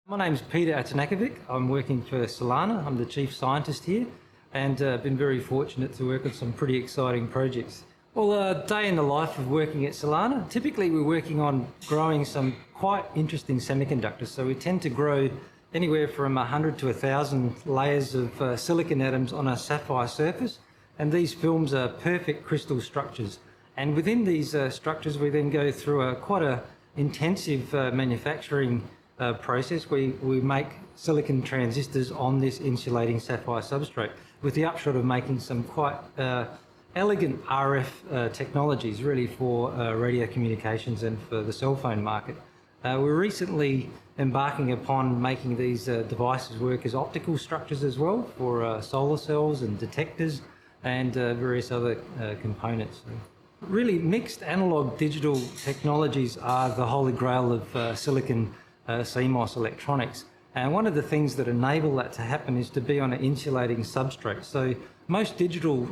My name's Petar Atanackovic. I'm working for Solana. I'm the chief scientist here and been very fortunate to work on some pretty exciting projects. Well, a day in the life of working at Solana. Typically we're working on growing some quite interesting semiconductors. So we tend to grow anywhere from 100 to 1,000 layers of silicon atoms on a sapphire surface, and these films are perfect crystal structures. And within these structures we then go through quite an intensive manufacturing process. We make silicon transistors on this insulating sapphire substrate with the upshot of making some quite elegant RF technologies really for radio communications and for the cell phone market. We're recently embarking upon making these devices work as optical structures as well for solar cells and detectors and various other components. Really, mixed analog digital technologies are the holy grail of silicon CMOS electronics. And one of the things that enable that to happen is to be on an insulating substrate. So most digital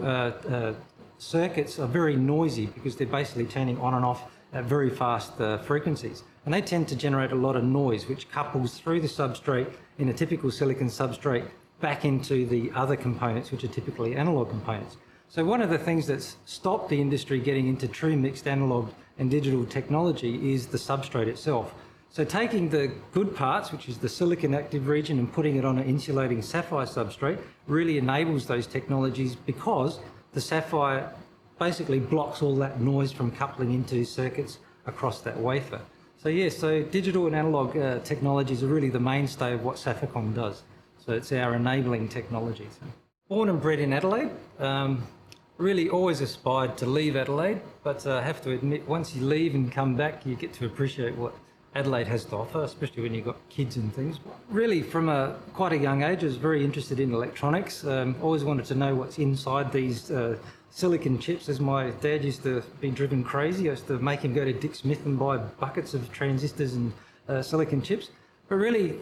circuits are very noisy because they're basically turning on and off at very fast frequencies. And they tend to generate a lot of noise, which couples through the substrate in a typical silicon substrate back into the other components, which are typically analog components. So one of the things that's stopped the industry getting into true mixed analog and digital technology is the substrate itself. So taking the good parts, which is the silicon active region, and putting it on an insulating sapphire substrate really enables those technologies because the sapphire basically blocks all that noise from coupling into circuits across that wafer. So yeah, so digital and analog technologies are really the mainstay of what Sapphire does. So it's our enabling technology. So, born and bred in Adelaide, really always aspired to leave Adelaide, but I have to admit, once you leave and come back, you get to appreciate what Adelaide has to offer, especially when you've got kids and things. Really, from quite a young age, I was very interested in electronics. Always wanted to know what's inside these silicon chips, as my dad used to be driven crazy. I used to make him go to Dick Smith and buy buckets of transistors and silicon chips. But really,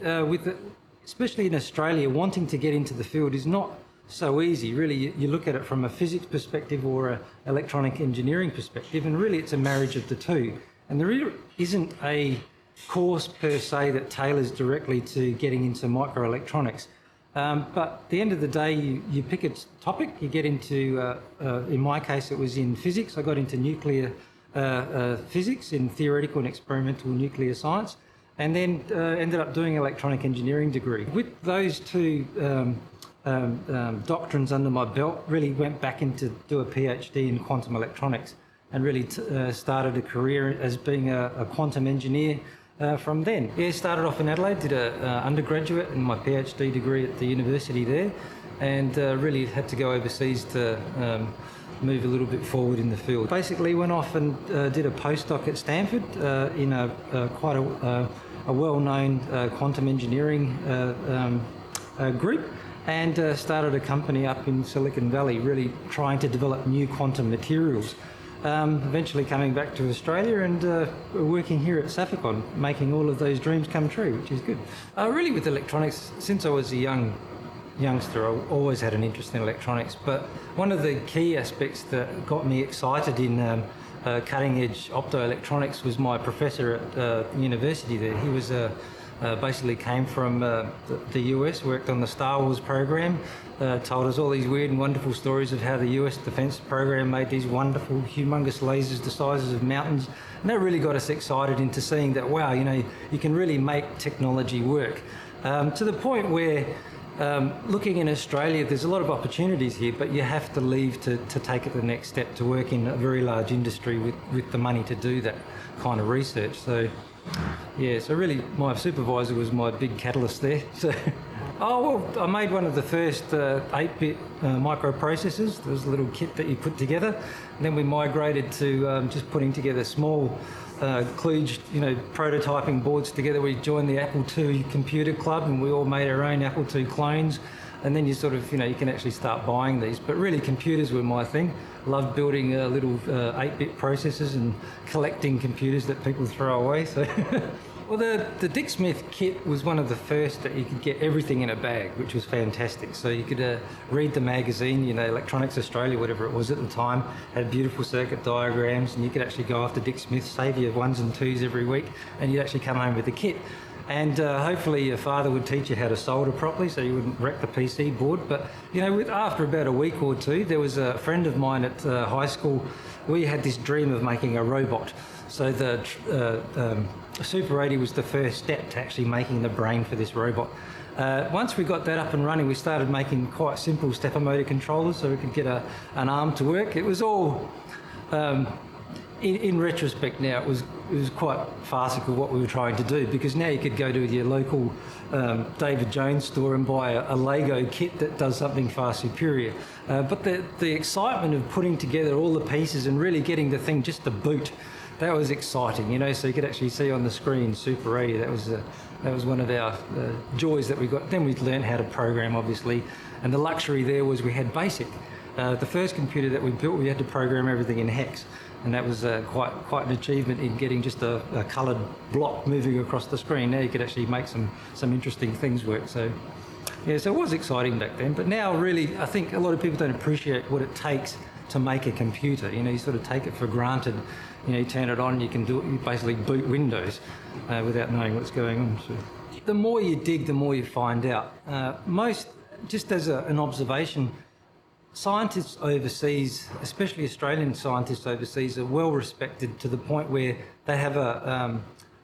especially in Australia, wanting to get into the field is not so easy. Really, you look at it from a physics perspective or an electronic engineering perspective, and really it's a marriage of the two. And there really isn't a course per se that tailors directly to getting into microelectronics. But at the end of the day, you pick a topic, you get into, in my case it was in physics. I got into nuclear physics in theoretical and experimental nuclear science, and then ended up doing an electronic engineering degree. With those two doctrines under my belt, really went back into do a PhD in quantum electronics and really started a career as being a quantum engineer from then. Yeah, started off in Adelaide, did an undergraduate and my PhD degree at the university there, and really had to go overseas to move a little bit forward in the field. Basically went off and did a postdoc at Stanford in quite a well-known quantum engineering group, and started a company up in Silicon Valley really trying to develop new quantum materials. Eventually coming back to Australia and working here at Sapphire, making all of those dreams come true, which is good. Really with electronics, since I was a youngster, I always had an interest in electronics, but one of the key aspects that got me excited in cutting edge optoelectronics was my professor at university there. He was basically came from the US, worked on the Star Wars program, told us all these weird and wonderful stories of how the US defense program made these wonderful, humongous lasers the sizes of mountains. And that really got us excited into seeing that, wow, you know, you can really make technology work. To the point where looking in Australia, there's a lot of opportunities here, but you have to leave to take it the next step to work in a very large industry with the money to do that kind of research. So yeah, so really my supervisor was my big catalyst there. So, I made one of the first 8-bit microprocessors. There was a little kit that you put together, and then we migrated to just putting together small kludged, prototyping boards together. We joined the Apple II computer club, and we all made our own Apple II clones. And then you sort of, you can actually start buying these. But really, computers were my thing. Loved building little 8-bit processors and collecting computers that people throw away. So, well, the Dick Smith kit was one of the first that you could get everything in a bag, which was fantastic. So you could read the magazine, Electronics Australia, whatever it was at the time, had beautiful circuit diagrams, and you could actually go after Dick Smith, save your 1s and 2s every week, and you'd actually come home with the kit. And hopefully your father would teach you how to solder properly so you wouldn't wreck the PC board. But, you know, after about a week or two, there was a friend of mine at high school. We had this dream of making a robot. So the Super 80 was the first step to actually making the brain for this robot. Once we got that up and running, we started making quite simple stepper motor controllers so we could get an arm to work. It was all... In retrospect now, it was quite farcical what we were trying to do, because now you could go to your local David Jones store and buy a Lego kit that does something far superior. But the excitement of putting together all the pieces and really getting the thing just to boot, that was exciting, you know. So you could actually see on the screen Super 80. That was one of our joys that we got. Then we learned how to program, obviously, and the luxury there was we had BASIC. The first computer that we built, we had to program everything in hex. And that was quite an achievement in getting just a coloured block moving across the screen. Now you could actually make some interesting things work. So, yeah, so it was exciting back then. But now, really, I think a lot of people don't appreciate what it takes to make a computer. You know, you sort of take it for granted. You know, you turn it on, you can do it. You basically boot Windows without knowing what's going on. So, the more you dig, the more you find out. Just as an observation, scientists overseas, especially Australian scientists overseas, are well respected to the point where they have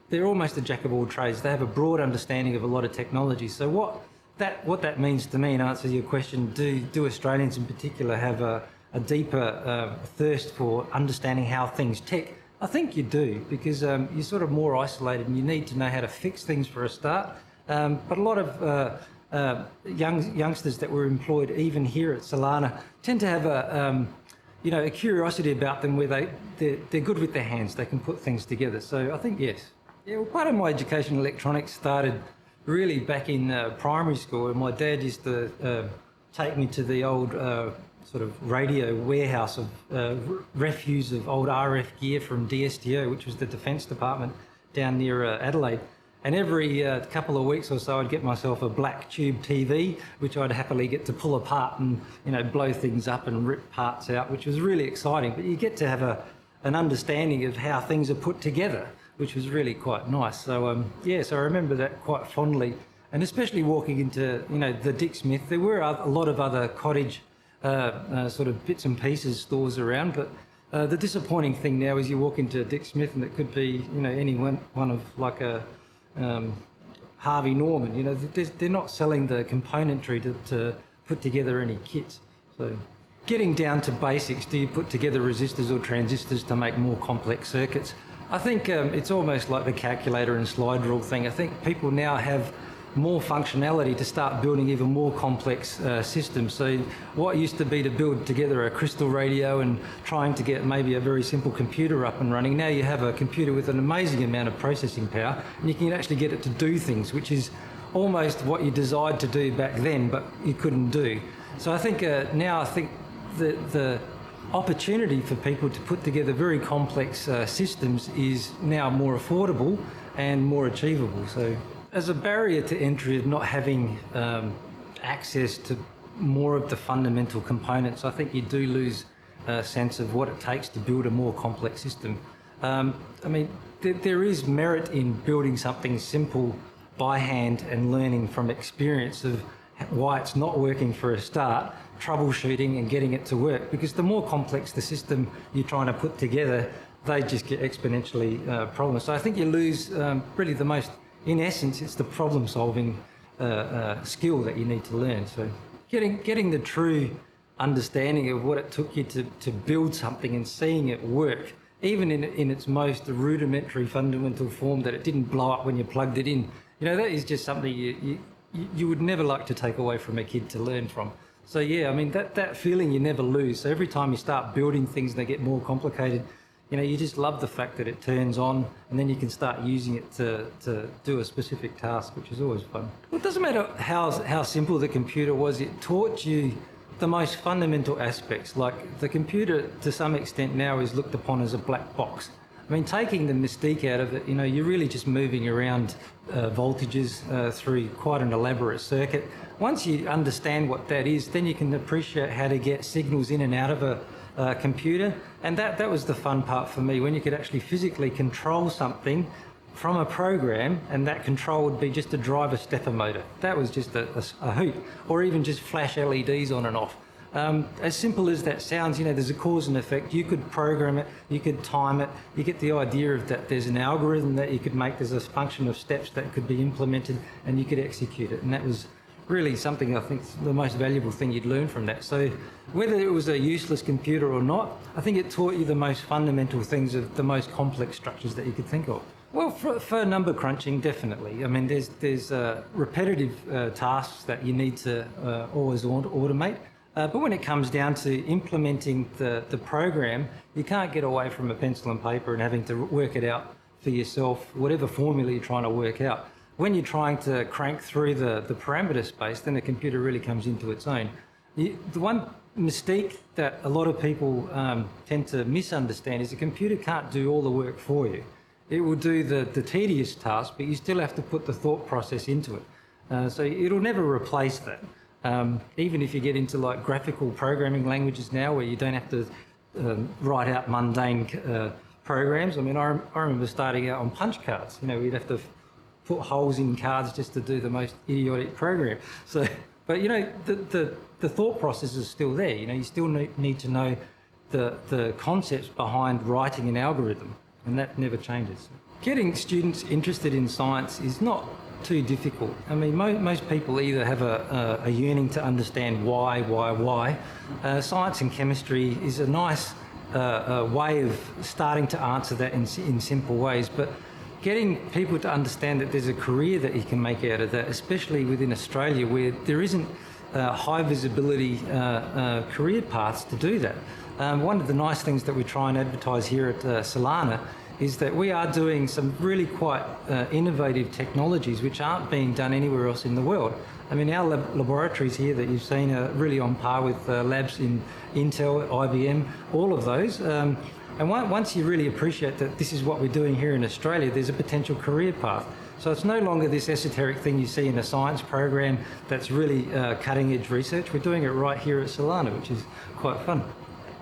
they're almost a jack of all trades. They have a broad understanding of a lot of technology. So what that means to me, in answer to your question, do Australians in particular have a deeper thirst for understanding how things tick? I think you do, because you're sort of more isolated and you need to know how to fix things for a start. But a lot of youngsters that were employed even here at Solana tend to have a curiosity about them, where they're good with their hands. They can put things together. So I think yes. Yeah, well, part of my education in electronics started really back in primary school, and my dad used to take me to the old sort of radio warehouse of refuse of old RF gear from DSTO, which was the Defence Department down near Adelaide. And every couple of weeks or so, I'd get myself a black tube TV, which I'd happily get to pull apart and, you know, blow things up and rip parts out, which was really exciting. But you get to have an understanding of how things are put together, which was really quite nice. So, so I remember that quite fondly. And especially walking into, you know, the Dick Smith. There were a lot of other cottage sort of bits and pieces stores around, but the disappointing thing now is you walk into Dick Smith and it could be, you know, any one of like a Harvey Norman. You know, they're not selling the componentry to put together any kits. So getting down to basics, do you put together resistors or transistors to make more complex circuits? I think it's almost like the calculator and slide rule thing. I think people now have more functionality to start building even more complex systems. So what used to be to build together a crystal radio and trying to get maybe a very simple computer up and running, now you have a computer with an amazing amount of processing power, and you can actually get it to do things, which is almost what you desired to do back then, but you couldn't do. So I think now the opportunity for people to put together very complex systems is now more affordable and more achievable. So as a barrier to entry of not having access to more of the fundamental components, I think you do lose a sense of what it takes to build a more complex system. I mean, there is merit in building something simple by hand and learning from experience of why it's not working for a start, troubleshooting and getting it to work, because the more complex the system you're trying to put together, they just get exponentially problems. So I think you lose really the most. In essence, it's the problem-solving skill that you need to learn. So getting the true understanding of what it took you to build something and seeing it work, even in its most rudimentary fundamental form, that it didn't blow up when you plugged it in, you know, that is just something you would never like to take away from a kid to learn from. So yeah, I mean, that feeling you never lose. So every time you start building things and they get more complicated, you know, you just love the fact that it turns on and then you can start using it to do a specific task, which is always fun. Well, it doesn't matter how simple the computer was, it taught you the most fundamental aspects. Like the computer, to some extent now, is looked upon as a black box. I mean, taking the mystique out of it, you know, you're really just moving around voltages through quite an elaborate circuit. Once you understand what that is, then you can appreciate how to get signals in and out of a computer, and that was the fun part for me, when you could actually physically control something from a program, and that control would be just to drive a stepper motor. That was just a hoot, or even just flash LEDs on and off. As simple as that sounds, you know, there's a cause and effect. You could program it, you could time it, you get the idea of that there's an algorithm that you could make, there's a function of steps that could be implemented, and you could execute it. And that was really something, I think, the most valuable thing you'd learn from that. So whether it was a useless computer or not, I think it taught you the most fundamental things of the most complex structures that you could think of. Well, for number crunching, definitely. I mean, there's repetitive tasks that you need to always automate. But when it comes down to implementing the program, you can't get away from a pencil and paper and having to work it out for yourself, whatever formula you're trying to work out. When you're trying to crank through the parameter space, then the computer really comes into its own. The one mystique that a lot of people tend to misunderstand is the computer can't do all the work for you. It will do the tedious task, but you still have to put the thought process into it. So it'll never replace that. Even if you get into like graphical programming languages now where you don't have to write out mundane programs. I mean, I remember starting out on punch cards. You know, we'd have to put holes in cards just to do the most idiotic program. So, but you know, the thought process is still there. You know, you still need to know the concepts behind writing an algorithm, and that never changes. Getting students interested in science is not too difficult. I mean, most people either have a yearning to understand why. Science and chemistry is a nice way of starting to answer that in simple ways, but getting people to understand that there's a career that you can make out of that, especially within Australia where there isn't high visibility career paths to do that. One of the nice things that we try and advertise here at Solana is that we are doing some really quite innovative technologies which aren't being done anywhere else in the world. I mean, our laboratories here that you've seen are really on par with labs in Intel, IBM, all of those. And once you really appreciate that this is what we're doing here in Australia, there's a potential career path. So it's no longer this esoteric thing you see in a science program that's really cutting edge research. We're doing it right here at Solana, which is quite fun.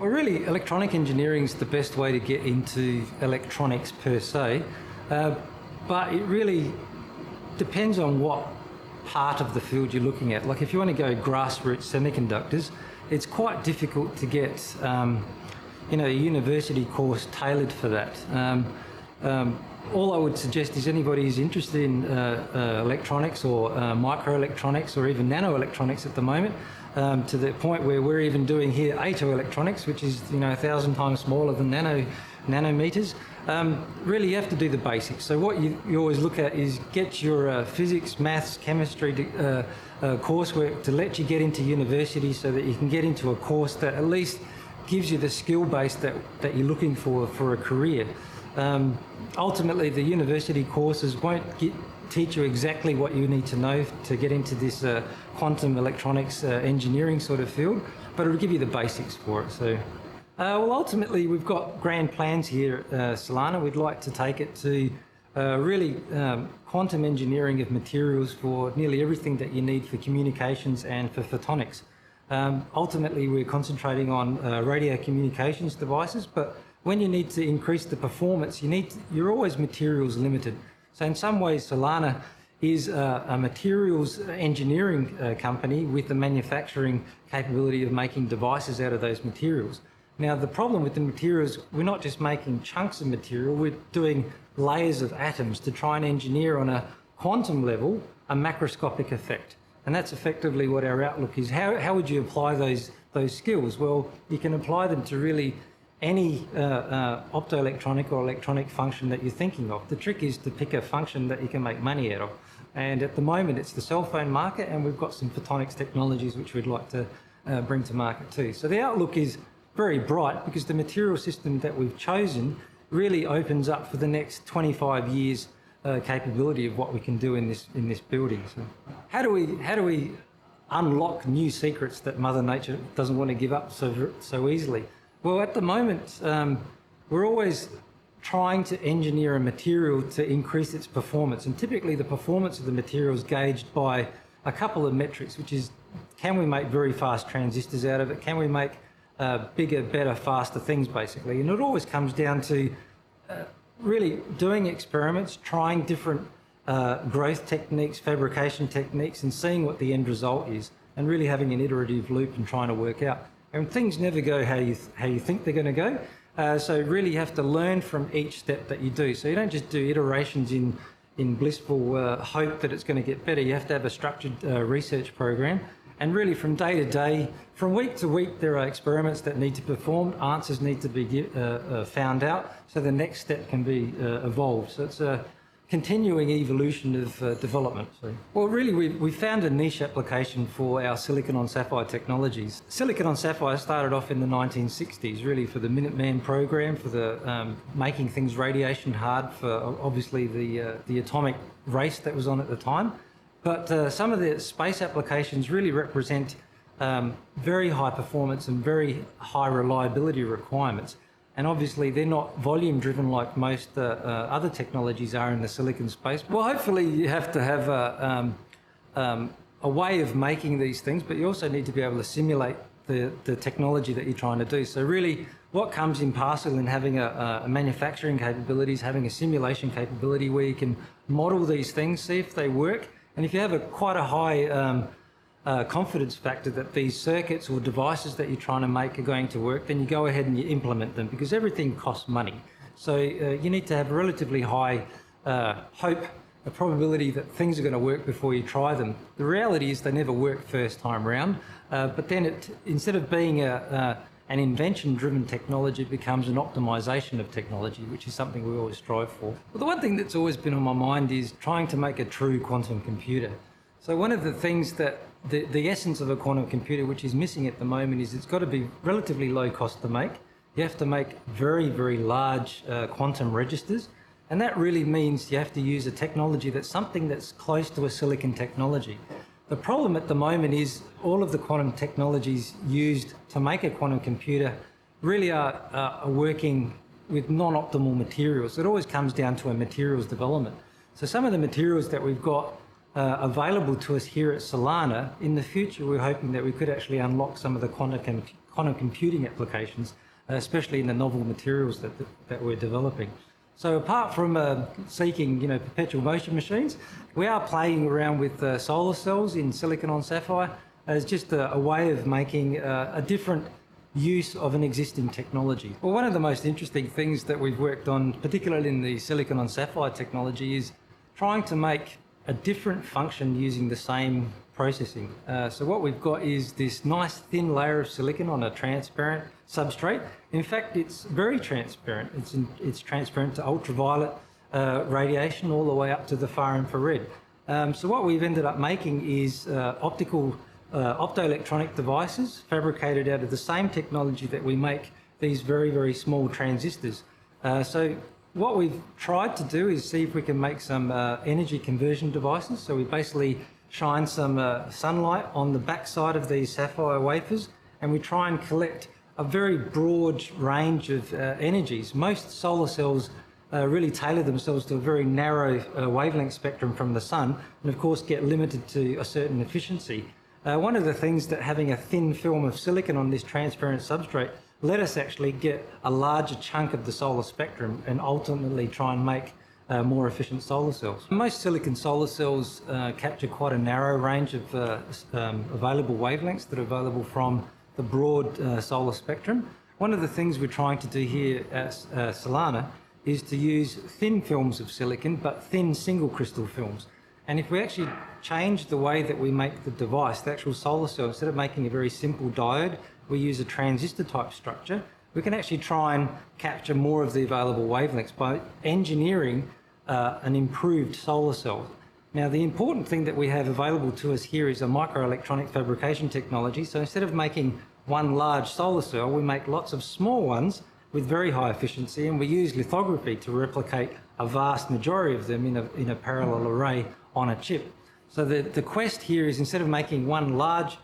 Well, really, electronic engineering is the best way to get into electronics per se, but it really depends on what part of the field you're looking at. Like if you want to go grassroots semiconductors, it's quite difficult to get you know, a university course tailored for that. All I would suggest is anybody who's interested in electronics or microelectronics or even nanoelectronics at the moment, to the point where we're even doing here attoelectronics, which is, you know, 1,000 times smaller than nanometers. Really, you have to do the basics. So what you always look at is get your physics, maths, chemistry coursework to let you get into university so that you can get into a course that at least gives you the skill base that you're looking for a career. Ultimately, the university courses won't teach you exactly what you need to know to get into this quantum electronics engineering sort of field, but it'll give you the basics for it. So, well, ultimately, we've got grand plans here at Solana. We'd like to take it to really quantum engineering of materials for nearly everything that you need for communications and for photonics. Ultimately, we're concentrating on radio communications devices, but when you need to increase the performance, you're always materials limited. So in some ways, Solana is a materials engineering company with the manufacturing capability of making devices out of those materials. Now, the problem with the materials, we're not just making chunks of material, we're doing layers of atoms to try and engineer on a quantum level a macroscopic effect. And that's effectively what our outlook is. How would you apply those skills? Well, you can apply them to really any optoelectronic or electronic function that you're thinking of. The trick is to pick a function that you can make money out of. And at the moment, it's the cell phone market, and we've got some photonics technologies which we'd like to bring to market too. So the outlook is very bright because the material system that we've chosen really opens up for the next 25 years capability of what we can do in this building. So how do we unlock new secrets that Mother Nature doesn't want to give up so easily? Well, at the moment, we're always trying to engineer a material to increase its performance, and typically the performance of the material is gauged by a couple of metrics, which is, can we make very fast transistors out of it? Can we make bigger, better, faster things, basically? And it always comes down to really doing experiments, trying different growth techniques, fabrication techniques, and seeing what the end result is, and really having an iterative loop and trying to work out. And things never go how you think they're going to go. So really you have to learn from each step that you do. So you don't just do iterations in blissful hope that it's going to get better. You have to have a structured research program. And really from day to day, from week to week, there are experiments that need to be performed, answers need to be found out, so the next step can be evolved. So it's a continuing evolution of development. So, well, really, we found a niche application for our silicon on sapphire technologies. Silicon on sapphire started off in the 1960s, really for the Minuteman program, for the making things radiation hard, for obviously the atomic race that was on at the time. But some of the space applications really represent very high performance and very high reliability requirements. And obviously they're not volume driven like most other technologies are in the silicon space. Well, hopefully you have to have a way of making these things, but you also need to be able to simulate the technology that you're trying to do. So really what comes in parcel in having a manufacturing capabilities, having a simulation capability where you can model these things, see if they work. And if you have quite a high confidence factor that these circuits or devices that you're trying to make are going to work, then you go ahead and you implement them, because everything costs money. So you need to have relatively high hope, a probability that things are going to work before you try them. The reality is they never work first time round, but then instead of being an invention-driven technology, it becomes an optimization of technology, which is something we always strive for. Well, the one thing that's always been on my mind is trying to make a true quantum computer. So one of the things that the essence of a quantum computer, which is missing at the moment, is it's got to be relatively low cost to make. You have to make very, very large quantum registers. And that really means you have to use a technology that's something that's close to a silicon technology. The problem at the moment is all of the quantum technologies used to make a quantum computer really are working with non-optimal materials. It always comes down to a materials development. So some of the materials that we've got available to us here at Solana, in the future we're hoping that we could actually unlock some of the quantum computing applications, especially in the novel materials that we're developing. So apart from seeking, perpetual motion machines, we are playing around with solar cells in silicon on sapphire as just a way of making a different use of an existing technology. Well, one of the most interesting things that we've worked on, particularly in the silicon on sapphire technology, is trying to make a different function using the same processing. So what we've got is this nice thin layer of silicon on a transparent substrate. In fact, it's very transparent. It's transparent to ultraviolet radiation all the way up to the far infrared. So what we've ended up making is optoelectronic devices fabricated out of the same technology that we make these very, very small transistors. So what we've tried to do is see if we can make some energy conversion devices. So we basically shine some sunlight on the backside of these sapphire wafers, and we try and collect a very broad range of energies. Most solar cells really tailor themselves to a very narrow wavelength spectrum from the sun, and of course get limited to a certain efficiency. One of the things that having a thin film of silicon on this transparent substrate let us actually get a larger chunk of the solar spectrum and ultimately try and make more efficient solar cells. Most silicon solar cells capture quite a narrow range of available wavelengths that are available from the broad solar spectrum. One of the things we're trying to do here at Silanna is to use thin films of silicon, but thin single crystal films. And if we actually change the way that we make the device, the actual solar cell, instead of making a very simple diode, we use a transistor type structure, we can actually try and capture more of the available wavelengths by engineering an improved solar cell. Now, the important thing that we have available to us here is a microelectronic fabrication technology. So instead of making one large solar cell, we make lots of small ones with very high efficiency, and we use lithography to replicate a vast majority of them in a parallel array on a chip. So the quest here is, instead of making one large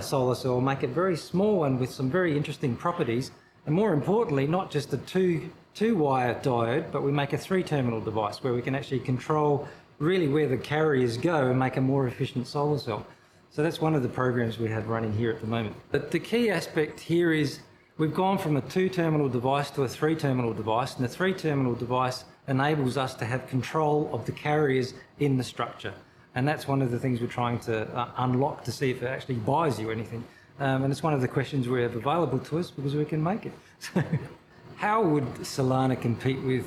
solar cell, make a very small one with some very interesting properties, and more importantly, not just a two-wire diode, but we make a three-terminal device where we can actually control really where the carriers go and make a more efficient solar cell. So that's one of the programs we have running here at the moment. But the key aspect here is We've gone from a 2-terminal device to a 3-terminal device, and the 3-terminal device enables us to have control of the carriers in the structure. And that's one of the things we're trying to unlock to see if it actually buys you anything. And it's one of the questions we have available to us because we can make it. How would Solana compete with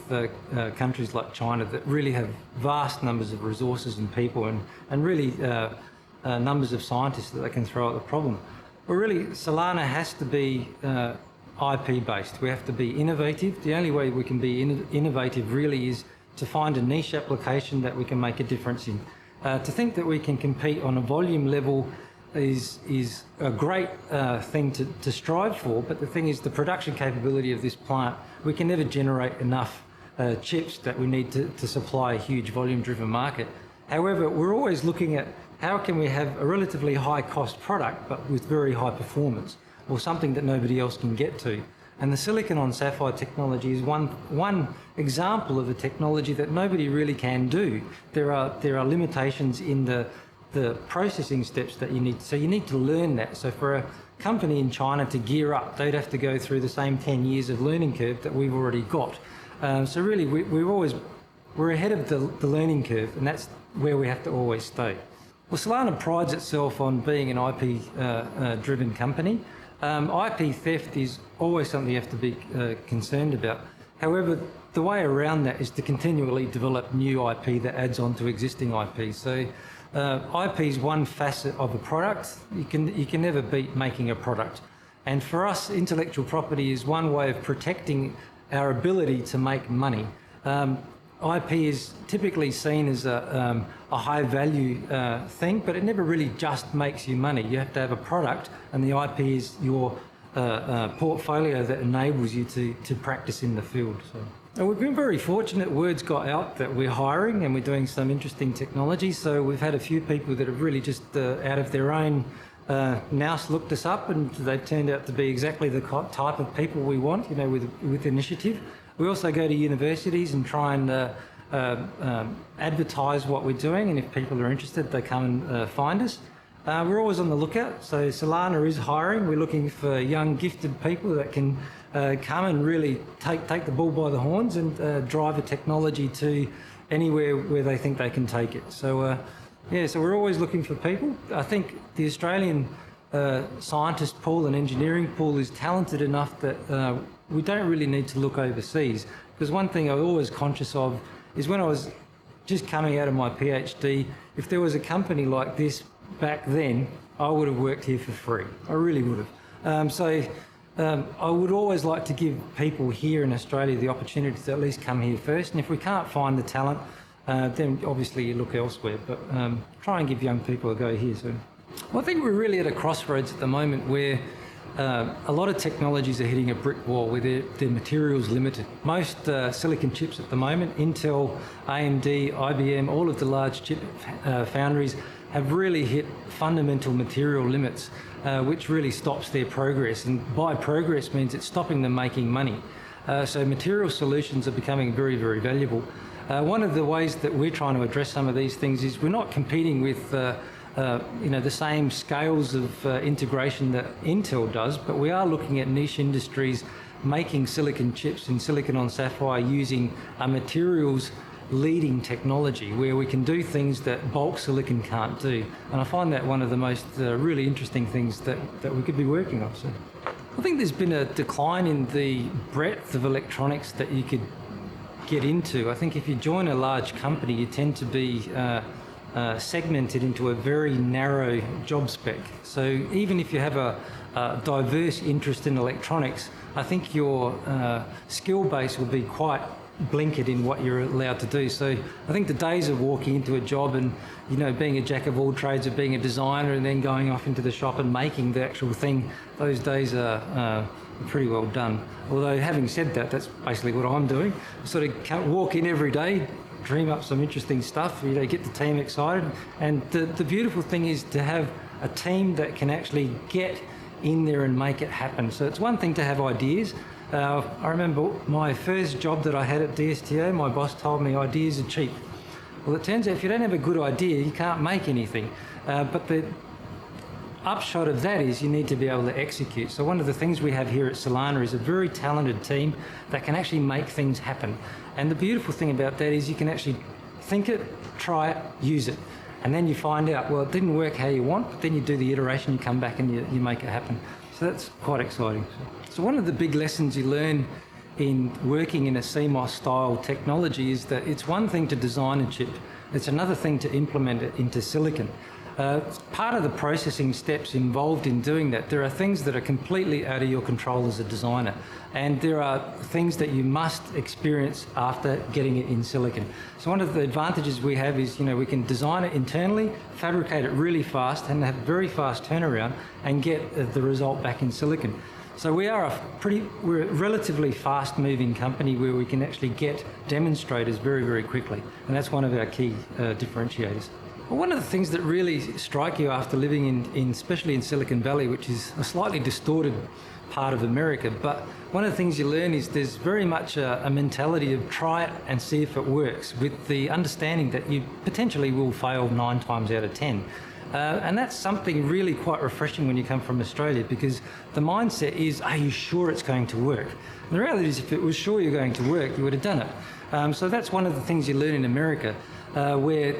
countries like China that really have vast numbers of resources and people and really numbers of scientists that they can throw at the problem? Well, really, Solana has to be IP based. We have to be innovative. The only way we can be innovative really is to find a niche application that we can make a difference in. To think that we can compete on a volume level is a great thing to strive for, but the thing is the production capability of this plant, we can never generate enough chips that we need to supply a huge volume driven market. However, we're always looking at how can we have a relatively high cost product but with very high performance, or something that nobody else can get to. And the silicon on sapphire technology is one example of a technology that nobody really can do. There are limitations in the processing steps that you need. So you need to learn that. So for a company in China to gear up, they'd have to go through the same 10 years of learning curve that we've already got. So really, we're ahead of the learning curve, and that's where we have to always stay. Well, Solana prides itself on being an IP-driven company. IP theft is always something you have to be concerned about. However, the way around that is to continually develop new IP that adds on to existing IP. So IP is one facet of a product. You can never beat making a product. And for us, intellectual property is one way of protecting our ability to make money. IP is typically seen as a high value thing, but it never really just makes you money. You have to have a product, and the IP is your portfolio that enables you to practice in the field. So. And we've been very fortunate. Word's got out that we're hiring and we're doing some interesting technology. So we've had a few people that have really just out of their own nous looked us up, and they've turned out to be exactly the type of people we want, with initiative. We also go to universities and try and advertise what we're doing, and if people are interested, they come and find us. We're always on the lookout, so Solana is hiring. We're looking for young, gifted people that can come and really take the bull by the horns and drive a technology to anywhere where they think they can take it. So, so we're always looking for people. I think the Australian scientist pool and engineering pool is talented enough that we don't really need to look overseas, because one thing I was always conscious of is when I was just coming out of my PhD, if there was a company like this back then, I would have worked here for free. I really would have. I would always like to give people here in Australia the opportunity to at least come here first, and if we can't find the talent, then obviously you look elsewhere, but try and give young people a go here soon. Well, I think we're really at a crossroads at the moment where a lot of technologies are hitting a brick wall where their material's limited. Most silicon chips at the moment, Intel, AMD, IBM, all of the large chip foundries have really hit fundamental material limits, which really stops their progress. And by progress means it's stopping them making money. So material solutions are becoming very, very valuable. One of the ways that we're trying to address some of these things is we're not competing with the same scales of integration that Intel does, but we are looking at niche industries making silicon chips and silicon on sapphire using a materials leading technology where we can do things that bulk silicon can't do. And I find that one of the most really interesting things that we could be working on. So I think there's been a decline in the breadth of electronics that you could get into. I think if you join a large company, you tend to be segmented into a very narrow job spec. So even if you have a diverse interest in electronics, I think your skill base will be quite blinkered in what you're allowed to do. So I think the days of walking into a job and being a jack of all trades, or being a designer and then going off into the shop and making the actual thing, those days are pretty well done. Although having said that, that's basically what I'm doing. I sort of walk in every day, dream up some interesting stuff, get the team excited. And the beautiful thing is to have a team that can actually get in there and make it happen. So it's one thing to have ideas. I remember my first job that I had at DSTO, my boss told me ideas are cheap. Well, it turns out if you don't have a good idea, you can't make anything. But upshot of that is you need to be able to execute. So one of the things we have here at Solana is a very talented team that can actually make things happen. And the beautiful thing about that is you can actually think it, try it, use it. And then you find out, well, it didn't work how you want, but then you do the iteration, you come back and you make it happen. So that's quite exciting. So one of the big lessons you learn in working in a CMOS style technology is that it's one thing to design a chip, it's another thing to implement it into silicon. Part of the processing steps involved in doing that, there are things that are completely out of your control as a designer, and there are things that you must experience after getting it in silicon. So one of the advantages we have is, we can design it internally, fabricate it really fast and have very fast turnaround and get the result back in silicon. So we're a relatively fast moving company where we can actually get demonstrators very, very quickly, and that's one of our key differentiators. Well, one of the things that really strike you after living especially in Silicon Valley, which is a slightly distorted part of America, but one of the things you learn is there's very much a mentality of try it and see if it works, with the understanding that you potentially will fail 9 times out of 10. And that's something really quite refreshing when you come from Australia, because the mindset is, are you sure it's going to work? And the reality is, if it was sure you're going to work, you would have done it. So that's one of the things you learn in America. Where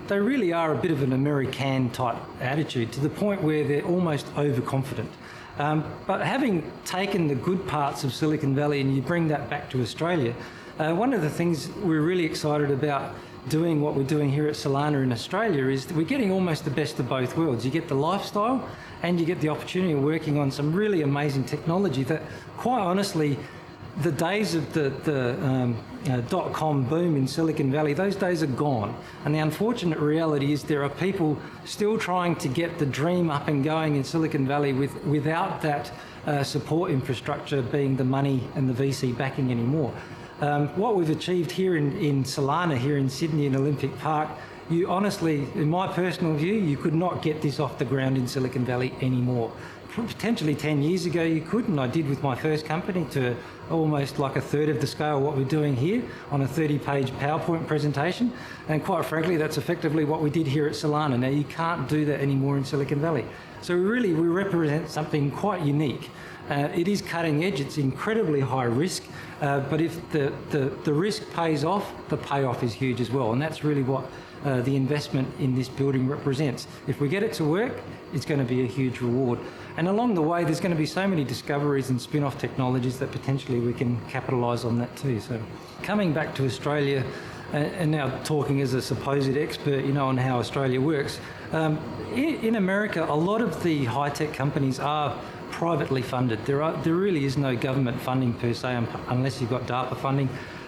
they really are a bit of an American type attitude, to the point where they're almost overconfident. But having taken the good parts of Silicon Valley and you bring that back to Australia, one of the things we're really excited about doing what we're doing here at Solana in Australia is that we're getting almost the best of both worlds. You get the lifestyle and you get the opportunity of working on some really amazing technology that, quite honestly, the days of the dot-com boom in Silicon Valley, those days are gone. And the unfortunate reality is there are people still trying to get the dream up and going in Silicon Valley without that support infrastructure being the money and the VC backing anymore. What we've achieved here in Solana, here in Sydney in Olympic Park, you honestly, in my personal view, you could not get this off the ground in Silicon Valley anymore. Potentially 10 years ago you could, and I did with my first company, to almost like a third of the scale of what we're doing here on a 30-page PowerPoint presentation. And quite frankly, that's effectively what we did here at Solana. Now, you can't do that anymore in Silicon Valley. So we represent something quite unique. It is cutting edge, it's incredibly high risk, but if the risk pays off, the payoff is huge as well. And that's really what the investment in this building represents. If we get it to work, it's going to be a huge reward. And along the way, there's going to be so many discoveries and spin-off technologies that potentially we can capitalise on that too. So coming back to Australia, and now talking as a supposed expert, on how Australia works, in America, a lot of the high-tech companies are privately funded. There really is no government funding per se, unless you've got DARPA funding.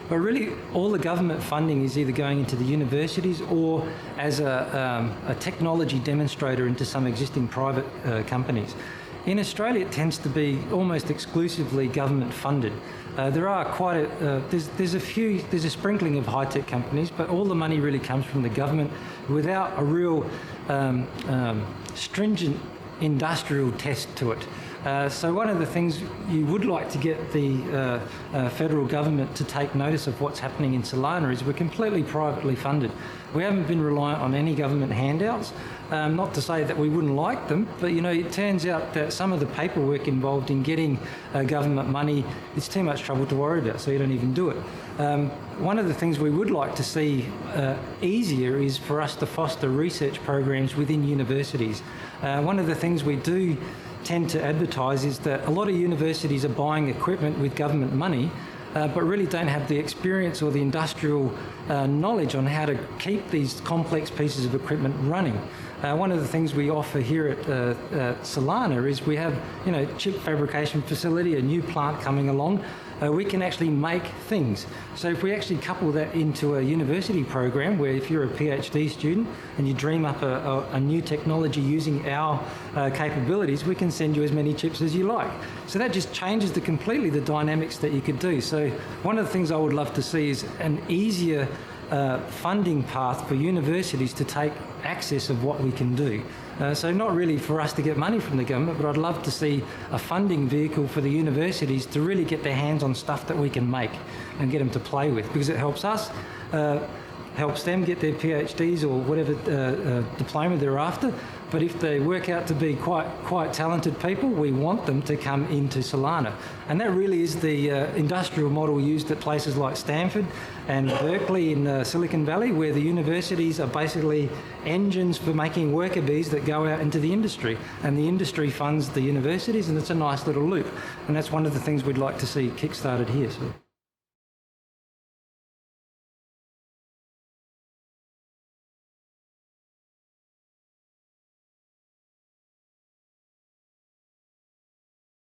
But really, all the government funding is either going into the universities or as a technology demonstrator into some existing private companies. In Australia, it tends to be almost exclusively government funded. There are there's a sprinkling of high-tech companies, but all the money really comes from the government without a real stringent industrial test to it. So one of the things you would like to get the federal government to take notice of what's happening in Solana is we're completely privately funded. We haven't been reliant on any government handouts. Not to say that we wouldn't like them, but it turns out that some of the paperwork involved in getting government money is too much trouble to worry about, so you don't even do it. One of the things we would like to see easier is for us to foster research programs within universities. One of the things we do tend to advertise is that a lot of universities are buying equipment with government money, but really don't have the experience or the industrial knowledge on how to keep these complex pieces of equipment running. One of the things we offer here at Solana is we have, chip fabrication facility, a new plant coming along. We can actually make things. So if we actually couple that into a university program where if you're a PhD student and you dream up a new technology using our capabilities, we can send you as many chips as you like. So that just changes completely the dynamics that you could do. So one of the things I would love to see is an easier funding path for universities to take access of what we can do. So not really for us to get money from the government, but I'd love to see a funding vehicle for the universities to really get their hands on stuff that we can make and get them to play with, because it helps us helps them get their PhDs or whatever diploma they're after. But if they work out to be quite talented people, we want them to come into Solana. And that really is the industrial model used at places like Stanford and Berkeley in Silicon Valley, where the universities are basically engines for making worker bees that go out into the industry. And the industry funds the universities, and it's a nice little loop. And that's one of the things we'd like to see kick-started here. So.